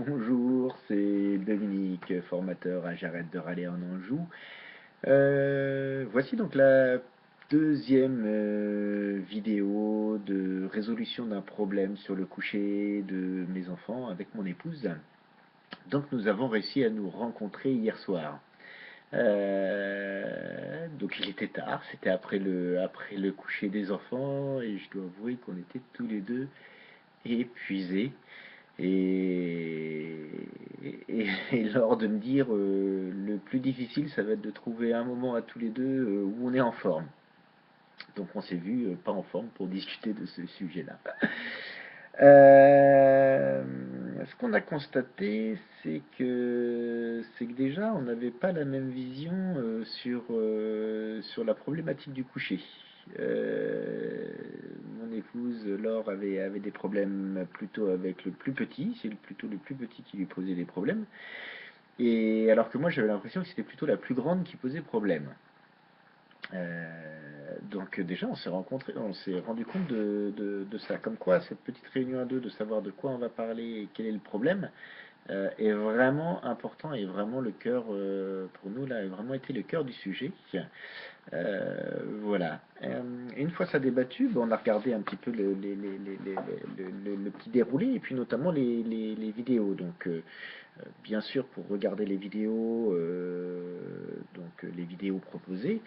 Bonjour, c'est Dominique, formateur à J'arrête de râler en Anjou. Voici donc la deuxième vidéo de résolution d'un problème sur le coucher de mes enfants avec mon épouse. Donc nous avons réussi à nous rencontrer hier soir. Donc il était tard, c'était après le coucher des enfants et je dois avouer qu'on était tous les deux épuisés. Et, et lors de me dire le plus difficile, ça va être de trouver un moment à tous les deux où on est en forme. Donc on s'est vu pas en forme pour discuter de ce sujet-là. Euh, Ce qu'on a constaté, c'est que déjà on n'avait pas la même vision sur la problématique du coucher. Euh, Mon épouse Laure avait des problèmes plutôt avec le plus petit, c'est plutôt le plus petit qui lui posait des problèmes, et alors que moi j'avais l'impression que c'était plutôt la plus grande qui posait problème. Donc déjà on s'est rencontrés, on s'est rendu compte de ça, comme quoi cette petite réunion à deux, de savoir de quoi on va parler et quel est le problème, est vraiment important et vraiment le cœur, pour nous là, a vraiment été le cœur du sujet. Voilà. Une fois ça débattu, ben, on a regardé un petit peu le petit déroulé et puis notamment les vidéos. Donc, bien sûr, pour regarder les vidéos, les vidéos proposées,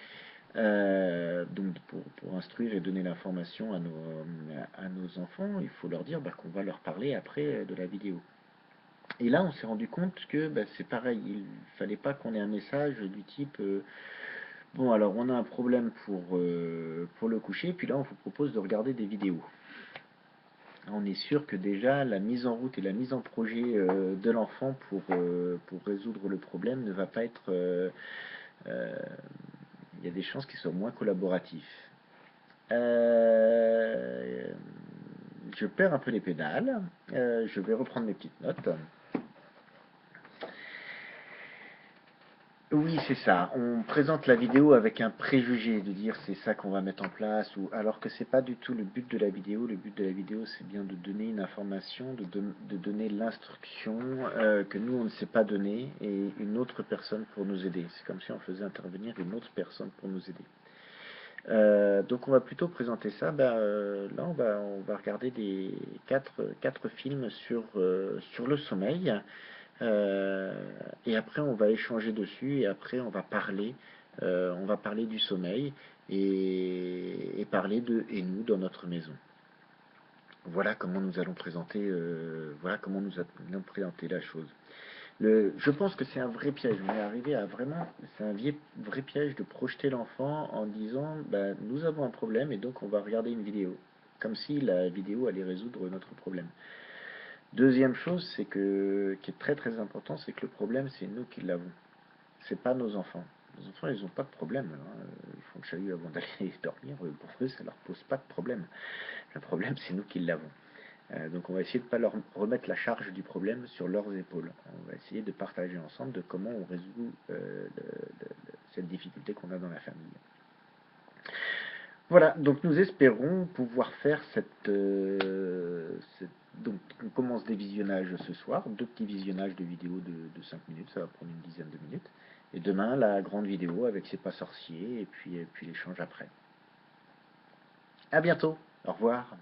donc pour instruire et donner l'information à nos enfants, il faut leur dire bah, qu'on va leur parler après de la vidéo. Et là, on s'est rendu compte que bah, c'est pareil, il fallait pas qu'on ait un message du type bon, alors on a un problème pour le coucher, puis là on vous propose de regarder des vidéos. On est sûr que déjà la mise en route et la mise en projet de l'enfant pour résoudre le problème ne va pas être... euh, il y a des chances qu'il soit moins collaboratif. Euh, je perds un peu les pédales. Je vais reprendre mes petites notes. Oui, c'est ça. On présente la vidéo avec un préjugé de dire c'est ça qu'on va mettre en place, ou alors que c'est pas du tout le but de la vidéo. Le but de la vidéo, c'est bien de donner une information, de donner l'instruction que nous on ne sait pas donner et une autre personne pour nous aider. C'est comme si on faisait intervenir une autre personne pour nous aider. Donc on va plutôt présenter ça. Là, on va regarder des quatre films sur le sommeil. Euh, et après, on va échanger dessus et après, on va parler du sommeil et parler de et nous dans notre maison. Voilà comment nous allons présenter, voilà comment nous allons présenter la chose. Je pense que c'est un vrai piège. On est arrivé à vraiment, c'est un vrai piège de projeter l'enfant en disant, bah, nous avons un problème et donc on va regarder une vidéo, comme si la vidéo allait résoudre notre problème. Deuxième chose, c'est que, qui est très très important, c'est que le problème, c'est nous qui l'avons. C'est pas nos enfants. Nos enfants, ils n'ont pas de problème, hein. Ils font le chahut avant d'aller dormir. Pour eux, ça leur pose pas de problème. Le problème, c'est nous qui l'avons. Donc, on va essayer de ne pas leur remettre la charge du problème sur leurs épaules. On va essayer de partager ensemble de comment on résout cette difficulté qu'on a dans la famille. Voilà, donc nous espérons pouvoir faire donc on commence des visionnages ce soir, deux petits visionnages de vidéos de 5 minutes, ça va prendre une dizaine de minutes. Et demain, la grande vidéo avec C'est pas sorcier, et puis l'échange après. À bientôt, au revoir.